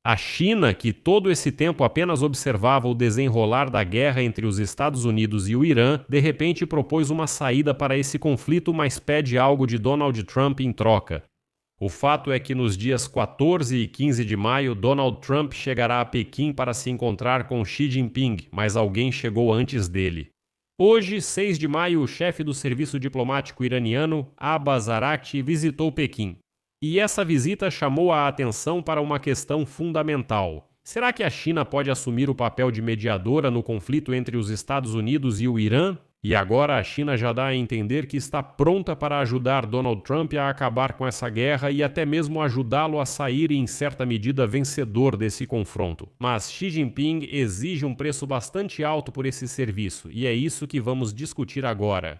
A China, que todo esse tempo apenas observava o desenrolar da guerra entre os Estados Unidos e o Irã, de repente propôs uma saída para esse conflito, mas pede algo de Donald Trump em troca. O fato é que nos dias 14 e 15 de maio, Donald Trump chegará a Pequim para se encontrar com Xi Jinping, mas alguém chegou antes dele. Hoje, 6 de maio, o chefe do serviço diplomático iraniano, Abbas Araghchi, visitou Pequim. E essa visita chamou a atenção para uma questão fundamental. Será que a China pode assumir o papel de mediadora no conflito entre os Estados Unidos e o Irã? E agora a China já dá a entender que está pronta para ajudar Donald Trump a acabar com essa guerra e até mesmo ajudá-lo a sair em certa medida vencedor desse confronto. Mas Xi Jinping exige um preço bastante alto por esse serviço, e é isso que vamos discutir agora.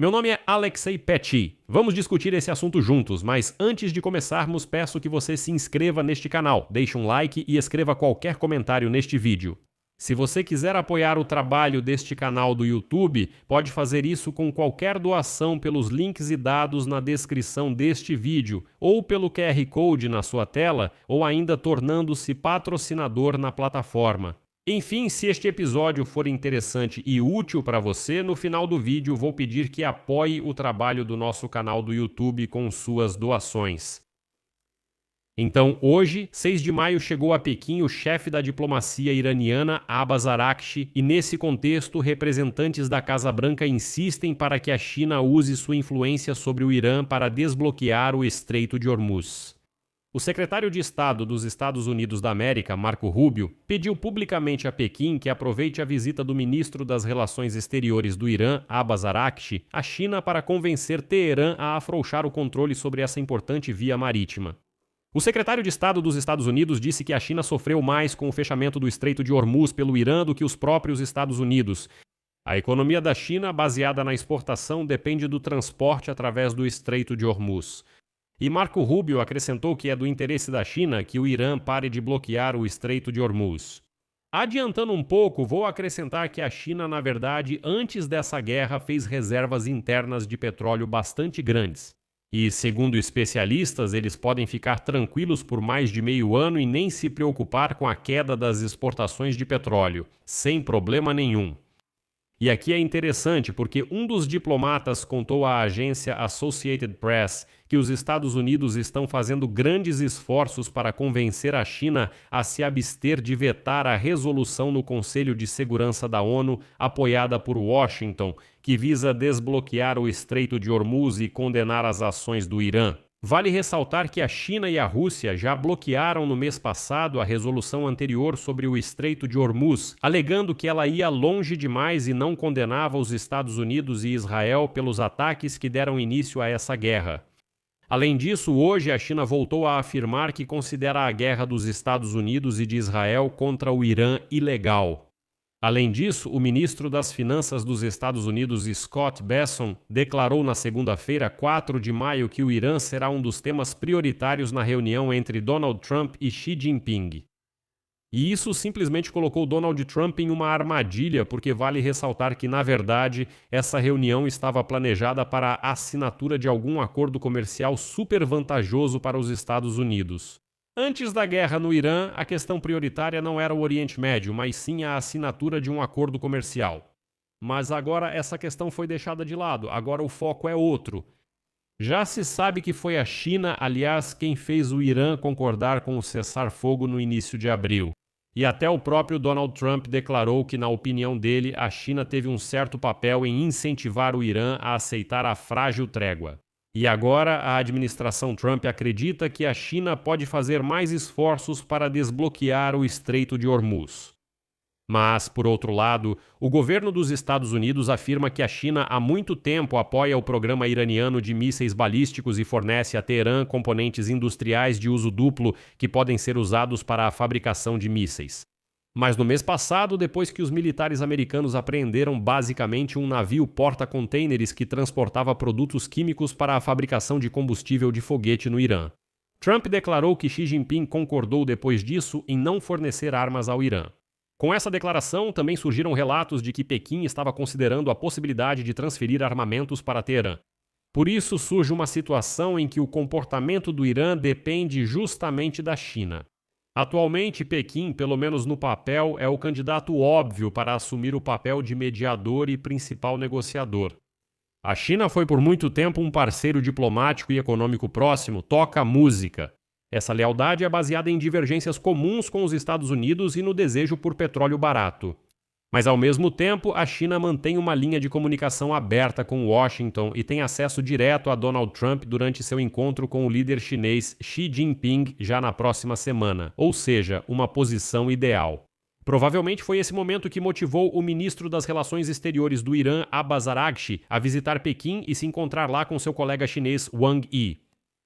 Meu nome é Alexei Petty. Vamos discutir esse assunto juntos, mas antes de começarmos, peço que você se inscreva neste canal, deixe um like e escreva qualquer comentário neste vídeo. Se você quiser apoiar o trabalho deste canal do YouTube, pode fazer isso com qualquer doação pelos links e dados na descrição deste vídeo, ou pelo QR Code na sua tela, ou ainda tornando-se patrocinador na plataforma. Enfim, se este episódio for interessante e útil para você, no final do vídeo vou pedir que apoie o trabalho do nosso canal do YouTube com suas doações. Então, hoje, 6 de maio, chegou a Pequim o chefe da diplomacia iraniana, Abbas Araghchi, e nesse contexto, representantes da Casa Branca insistem para que a China use sua influência sobre o Irã para desbloquear o Estreito de Hormuz. O secretário de Estado dos Estados Unidos da América, Marco Rubio, pediu publicamente a Pequim que aproveite a visita do ministro das Relações Exteriores do Irã, Abbas Araghchi, à China para convencer Teherã a afrouxar o controle sobre essa importante via marítima. O secretário de Estado dos Estados Unidos disse que a China sofreu mais com o fechamento do Estreito de Hormuz pelo Irã do que os próprios Estados Unidos. A economia da China, baseada na exportação, depende do transporte através do Estreito de Hormuz. E Marco Rubio acrescentou que é do interesse da China que o Irã pare de bloquear o Estreito de Hormuz. Adiantando um pouco, vou acrescentar que a China, na verdade, antes dessa guerra, fez reservas internas de petróleo bastante grandes. E, segundo especialistas, eles podem ficar tranquilos por mais de meio ano e nem se preocupar com a queda das exportações de petróleo, sem problema nenhum. E aqui é interessante porque um dos diplomatas contou à agência Associated Press que os Estados Unidos estão fazendo grandes esforços para convencer a China a se abster de vetar a resolução no Conselho de Segurança da ONU, apoiada por Washington, que visa desbloquear o Estreito de Hormuz e condenar as ações do Irã. Vale ressaltar que a China e a Rússia já bloquearam no mês passado a resolução anterior sobre o Estreito de Hormuz, alegando que ela ia longe demais e não condenava os Estados Unidos e Israel pelos ataques que deram início a essa guerra. Além disso, hoje a China voltou a afirmar que considera a guerra dos Estados Unidos e de Israel contra o Irã ilegal. Além disso, o ministro das Finanças dos Estados Unidos, Scott Bessent, declarou na segunda-feira, 4 de maio, que o Irã será um dos temas prioritários na reunião entre Donald Trump e Xi Jinping. E isso simplesmente colocou Donald Trump em uma armadilha, porque vale ressaltar que, na verdade, essa reunião estava planejada para a assinatura de algum acordo comercial super vantajoso para os Estados Unidos. Antes da guerra no Irã, a questão prioritária não era o Oriente Médio, mas sim a assinatura de um acordo comercial. Mas agora essa questão foi deixada de lado, agora o foco é outro. Já se sabe que foi a China, aliás, quem fez o Irã concordar com o cessar-fogo no início de abril. E até o próprio Donald Trump declarou que, na opinião dele, a China teve um certo papel em incentivar o Irã a aceitar a frágil trégua. E agora a administração Trump acredita que a China pode fazer mais esforços para desbloquear o Estreito de Hormuz. Mas, por outro lado, o governo dos Estados Unidos afirma que a China há muito tempo apoia o programa iraniano de mísseis balísticos e fornece a Teherã componentes industriais de uso duplo que podem ser usados para a fabricação de mísseis. Mas no mês passado, depois que os militares americanos apreenderam basicamente um navio porta-contêineres que transportava produtos químicos para a fabricação de combustível de foguete no Irã, Trump declarou que Xi Jinping concordou depois disso em não fornecer armas ao Irã. Com essa declaração, também surgiram relatos de que Pequim estava considerando a possibilidade de transferir armamentos para Teherã. Por isso surge uma situação em que o comportamento do Irã depende justamente da China. Atualmente, Pequim, pelo menos no papel, é o candidato óbvio para assumir o papel de mediador e principal negociador. A China foi por muito tempo um parceiro diplomático e econômico próximo, toca música. Essa lealdade é baseada em divergências comuns com os Estados Unidos e no desejo por petróleo barato. Mas, ao mesmo tempo, a China mantém uma linha de comunicação aberta com Washington e tem acesso direto a Donald Trump durante seu encontro com o líder chinês Xi Jinping já na próxima semana, ou seja, uma posição ideal. Provavelmente foi esse momento que motivou o ministro das Relações Exteriores do Irã, Abbas Araghchi, a visitar Pequim e se encontrar lá com seu colega chinês Wang Yi.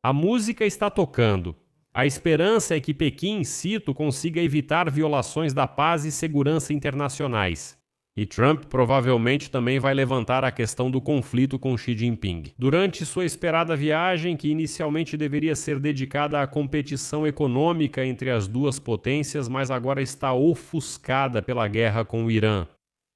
A música está tocando. A esperança é que Pequim, cito, consiga evitar violações da paz e segurança internacionais. E Trump provavelmente também vai levantar a questão do conflito com Xi Jinping. Durante sua esperada viagem, que inicialmente deveria ser dedicada à competição econômica entre as duas potências, mas agora está ofuscada pela guerra com o Irã.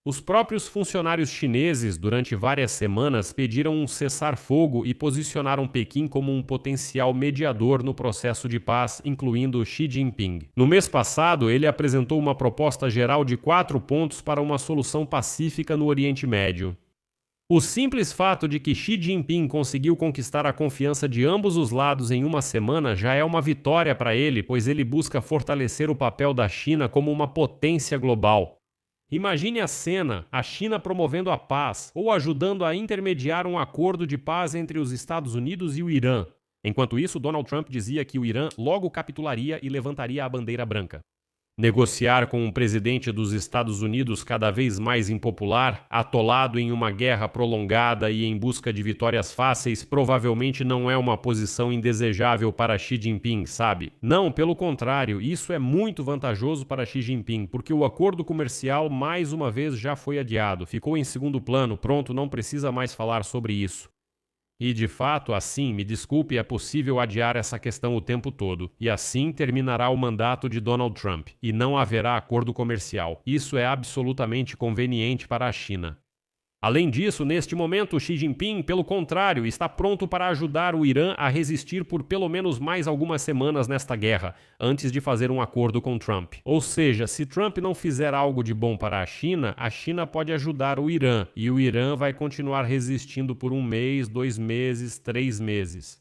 Os próprios funcionários chineses, durante várias semanas, pediram um cessar-fogo e posicionaram Pequim como um potencial mediador no processo de paz, incluindo Xi Jinping. No mês passado, ele apresentou uma proposta geral de 4 pontos para uma solução pacífica no Oriente Médio. O simples fato de que Xi Jinping conseguiu conquistar a confiança de ambos os lados em uma semana já é uma vitória para ele, pois ele busca fortalecer o papel da China como uma potência global. Imagine a cena, a China promovendo a paz ou ajudando a intermediar um acordo de paz entre os Estados Unidos e o Irã. Enquanto isso, Donald Trump dizia que o Irã logo capitularia e levantaria a bandeira branca. Negociar com um presidente dos Estados Unidos cada vez mais impopular, atolado em uma guerra prolongada e em busca de vitórias fáceis, provavelmente não é uma posição indesejável para Xi Jinping, sabe? Não, pelo contrário, isso é muito vantajoso para Xi Jinping, porque o acordo comercial mais uma vez já foi adiado, ficou em segundo plano, pronto, não precisa mais falar sobre isso. E, de fato, assim, me desculpe, é possível adiar essa questão o tempo todo. E assim terminará o mandato de Donald Trump. E não haverá acordo comercial. Isso é absolutamente conveniente para a China. Além disso, neste momento, Xi Jinping, pelo contrário, está pronto para ajudar o Irã a resistir por pelo menos mais algumas semanas nesta guerra, antes de fazer um acordo com Trump. Ou seja, se Trump não fizer algo de bom para a China pode ajudar o Irã, e o Irã vai continuar resistindo por 1 mês, 2 meses, 3 meses.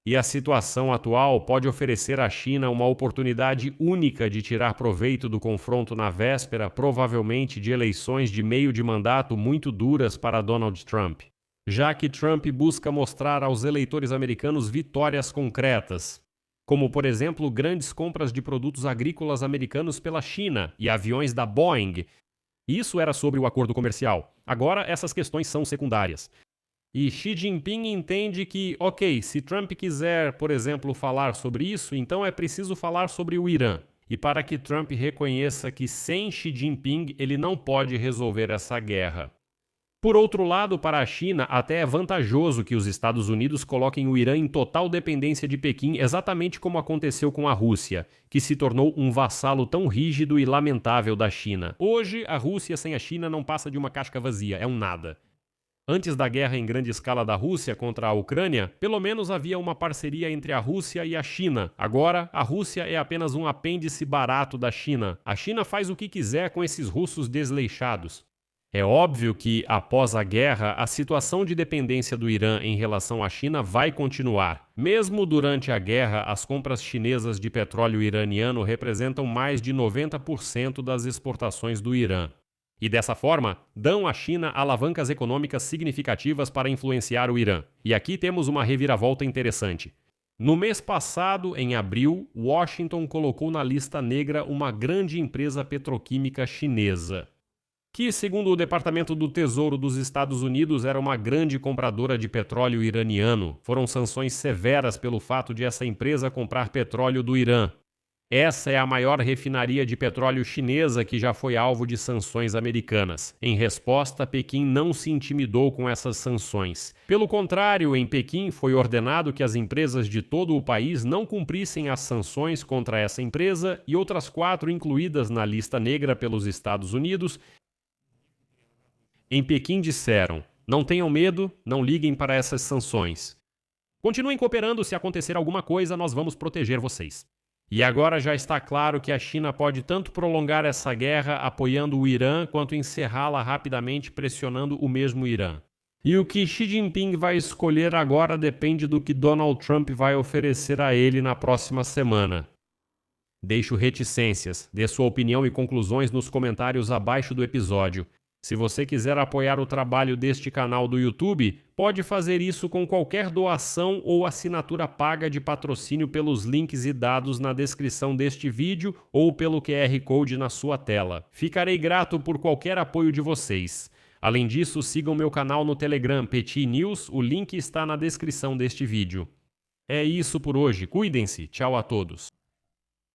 E a situação atual pode oferecer à China uma oportunidade única de tirar proveito do confronto na véspera, provavelmente de eleições de meio de mandato muito duras para Donald Trump, já que Trump busca mostrar aos eleitores americanos vitórias concretas, como, por exemplo, grandes compras de produtos agrícolas americanos pela China e aviões da Boeing. Isso era sobre o acordo comercial. Agora, essas questões são secundárias. E Xi Jinping entende que, ok, se Trump quiser, por exemplo, falar sobre isso, então é preciso falar sobre o Irã. E para que Trump reconheça que sem Xi Jinping ele não pode resolver essa guerra. Por outro lado, para a China, até é vantajoso que os Estados Unidos coloquem o Irã em total dependência de Pequim, exatamente como aconteceu com a Rússia, que se tornou um vassalo tão rígido e lamentável da China. Hoje, a Rússia sem a China não passa de uma casca vazia, é um nada. Antes da guerra em grande escala da Rússia contra a Ucrânia, pelo menos havia uma parceria entre a Rússia e a China. Agora, a Rússia é apenas um apêndice barato da China. A China faz o que quiser com esses russos desleixados. É óbvio que, após a guerra, a situação de dependência do Irã em relação à China vai continuar. Mesmo durante a guerra, as compras chinesas de petróleo iraniano representam mais de 90% das exportações do Irã. E dessa forma, dão à China alavancas econômicas significativas para influenciar o Irã. E aqui temos uma reviravolta interessante. No mês passado, em abril, Washington colocou na lista negra uma grande empresa petroquímica chinesa, que, segundo o Departamento do Tesouro dos Estados Unidos, era uma grande compradora de petróleo iraniano. Foram sanções severas pelo fato de essa empresa comprar petróleo do Irã. Essa é a maior refinaria de petróleo chinesa que já foi alvo de sanções americanas. Em resposta, Pequim não se intimidou com essas sanções. Pelo contrário, em Pequim foi ordenado que as empresas de todo o país não cumprissem as sanções contra essa empresa e outras 4 incluídas na lista negra pelos Estados Unidos. Em Pequim disseram: não tenham medo, não liguem para essas sanções. Continuem cooperando, se acontecer alguma coisa, nós vamos proteger vocês. E agora já está claro que a China pode tanto prolongar essa guerra apoiando o Irã, quanto encerrá-la rapidamente pressionando o mesmo Irã. E o que Xi Jinping vai escolher agora depende do que Donald Trump vai oferecer a ele na próxima semana. Deixo reticências, dê sua opinião e conclusões nos comentários abaixo do episódio. Se você quiser apoiar o trabalho deste canal do YouTube, pode fazer isso com qualquer doação ou assinatura paga de patrocínio pelos links e dados na descrição deste vídeo ou pelo QR Code na sua tela. Ficarei grato por qualquer apoio de vocês. Além disso, sigam meu canal no Telegram Petit News, o link está na descrição deste vídeo. É isso por hoje, cuidem-se, tchau a todos.